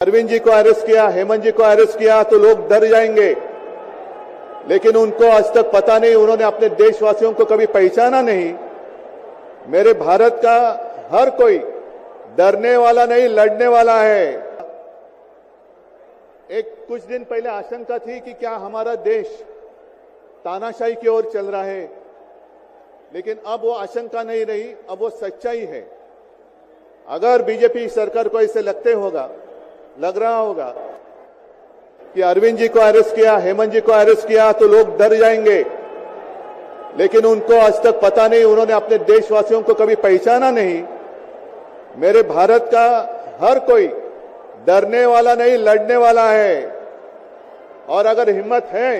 अरविंद जी को अरेस्ट किया, हेमंत जी को अरेस्ट किया तो लोग डर जाएंगे, लेकिन उनको आज तक पता नहीं, उन्होंने अपने देशवासियों को कभी पहचाना नहीं। मेरे भारत का हर कोई डरने वाला नहीं, लड़ने वाला है। एक कुछ दिन पहले आशंका थी कि क्या हमारा देश तानाशाही की ओर चल रहा है, लेकिन अब वो आशंका नहीं रही, अब वो सच्चाई है। अगर बीजेपी सरकार को ऐसे लग रहा होगा कि अरविंद जी को अरेस्ट किया, हेमंत जी को अरेस्ट किया तो लोग डर जाएंगे, लेकिन उनको आज तक पता नहीं, उन्होंने अपने देशवासियों को कभी पहचाना नहीं। मेरे भारत का हर कोई डरने वाला नहीं, लड़ने वाला है। और अगर हिम्मत है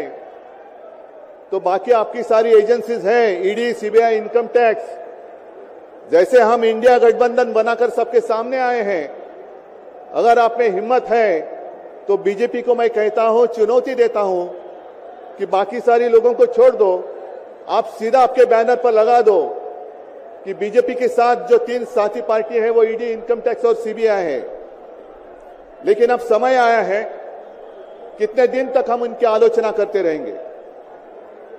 तो बाकी आपकी सारी एजेंसीज हैं, ईडी, सीबीआई, इनकम टैक्स, जैसे हम इंडिया गठबंधन बनाकर सबके सामने आए हैं, अगर आप में हिम्मत है तो बीजेपी को मैं कहता हूं, चुनौती देता हूं कि बाकी सारी लोगों को छोड़ दो, आप सीधा आपके बैनर पर लगा दो कि बीजेपी के साथ जो 3 साथी पार्टी है वो ईडी, इनकम टैक्स और सीबीआई है। लेकिन अब समय आया है, कितने दिन तक हम उनकी आलोचना करते रहेंगे?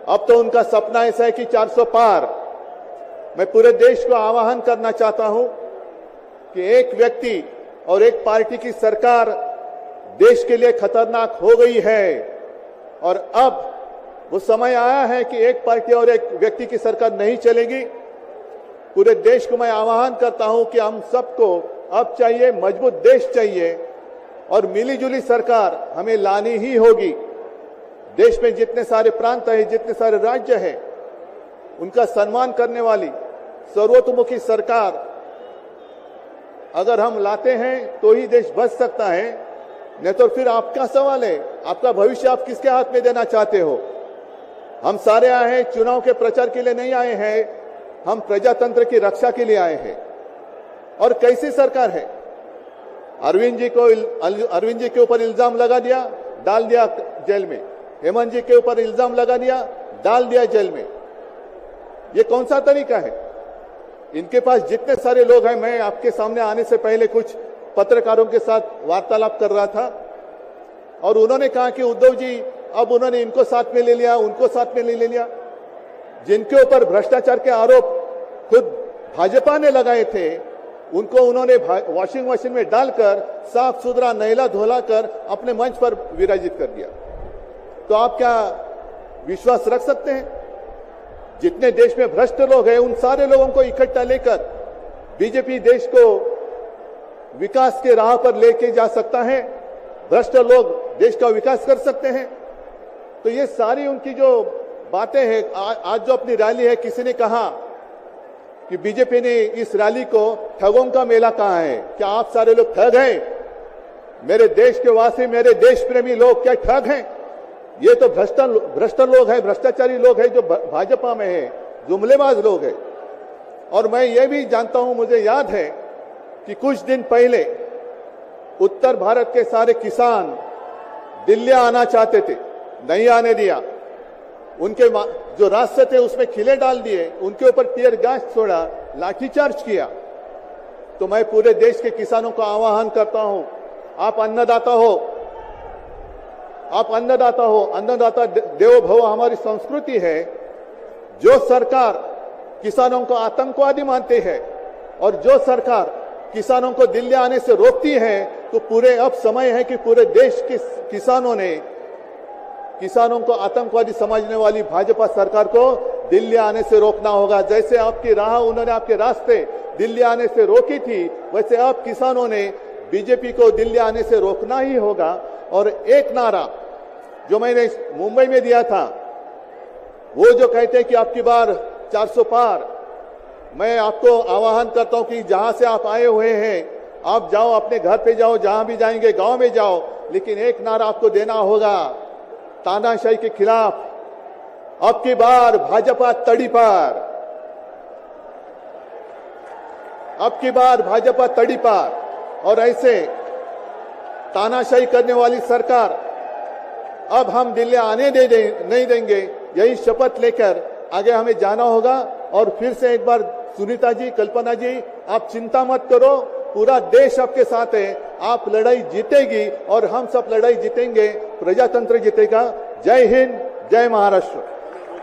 अब तो उनका सपना ऐसा है कि 400 पार। मैं पूरे देश को आह्वान करना चाहता हूं कि एक व्यक्ति और एक पार्टी की सरकार देश के लिए खतरनाक हो गई है, और अब वो समय आया है कि एक पार्टी और एक व्यक्ति की सरकार नहीं चलेगी। पूरे देश को मैं आह्वान करता हूं कि हम सबको अब चाहिए, मजबूत देश चाहिए, और मिलीजुली सरकार हमें लानी ही होगी। देश में जितने सारे प्रांत हैं, जितने सारे राज्य हैं, उनका सम्मान करने वाली सर्वतोमुखी सरकार अगर हम लाते हैं तो ही देश बच सकता है, नहीं तो फिर आपका सवाल है, आपका भविष्य आप किसके हाथ में देना चाहते हो? हम सारे आए हैं चुनाव के प्रचार के लिए नहीं आए हैं, हम प्रजातंत्र की रक्षा के लिए आए हैं। और कैसी सरकार है? अरविंद जी के ऊपर इल्जाम लगा दिया, डाल दिया जेल में। हेमंत जी के ऊपर इल्जाम लगा दिया, डाल दिया जेल में। ये कौन सा तरीका है? इनके पास जितने सारे लोग हैं, मैं आपके सामने आने से पहले कुछ पत्रकारों के साथ वार्तालाप कर रहा था, और उन्होंने कहा कि उद्धव जी अब उन्होंने इनको साथ में ले लिया, उनको साथ में ले लिया। जिनके ऊपर भ्रष्टाचार के आरोप खुद भाजपा ने लगाए थे, उनको उन्होंने वॉशिंग मशीन में डालकर साफ सुथरा नहला धोला कर अपने मंच पर विराजित कर दिया। तो आप क्या विश्वास रख सकते हैं? जितने देश में भ्रष्ट लोग हैं, उन सारे लोगों को इकट्ठा लेकर बीजेपी देश को विकास के राह पर लेके जा सकता है? भ्रष्ट लोग देश का विकास कर सकते हैं? तो ये सारी उनकी जो बातें हैं, आज जो अपनी रैली है, किसी ने कहा कि बीजेपी ने इस रैली को ठगों का मेला कहा है। क्या आप सारे लोग ठग हैं? मेरे देश के वासी, मेरे देश प्रेमी लोग क्या ठग हैं? ये तो भ्रष्ट लोग हैं, भ्रष्टाचारी लोग हैं जो भाजपा में है, जुमलेबाज लोग हैं। और मैं ये भी जानता हूं, मुझे याद है कि कुछ दिन पहले उत्तर भारत के सारे किसान दिल्ली आना चाहते थे, नहीं आने दिया। उनके जो रास्ते थे उसमें खिले डाल दिए, उनके ऊपर टीयर गैस छोड़ा, लाठीचार्ज किया। तो मैं पूरे देश के किसानों को आह्वान करता हूं, आप अन्नदाता हो, आप अन्नदाता हो, अन्नदाता देवो भव हमारी संस्कृति है। जो सरकार किसानों को आतंकवादी मानती है और जो सरकार किसानों को दिल्ली आने से रोकती है, तो पूरे अब समय है कि पूरे देश के किसानों को आतंकवादी समझने वाली भाजपा सरकार को दिल्ली आने से रोकना होगा। जैसे आपकी राह, उन्होंने आपके रास्ते दिल्ली आने से रोकी थी, वैसे अब किसानों ने बीजेपी को दिल्ली आने से रोकना ही होगा। और एक नारा जो मैंने मुंबई में दिया था, वो जो कहते हैं कि आपकी बार 400 पार, मैं आपको आह्वान करता हूं कि जहां से आप आए हुए हैं, आप जाओ, अपने घर पे जाओ, जहां भी जाएंगे, गांव में जाओ, लेकिन एक नारा आपको देना होगा तानाशाही के खिलाफ, अब की बार भाजपा तड़ी पार, अब की बार भाजपा तड़ी पार। और ऐसे तानाशाही करने वाली सरकार अब हम दिल्ली आने नहीं देंगे। यही शपथ लेकर आगे हमें जाना होगा। और फिर से एक बार सुनीता जी, कल्पना जी, आप चिंता मत करो, पूरा देश आपके साथ है। आप लड़ाई जीतेगी और हम सब लड़ाई जीतेंगे, प्रजातंत्र जीतेगा। जय हिंद, जय महाराष्ट्र।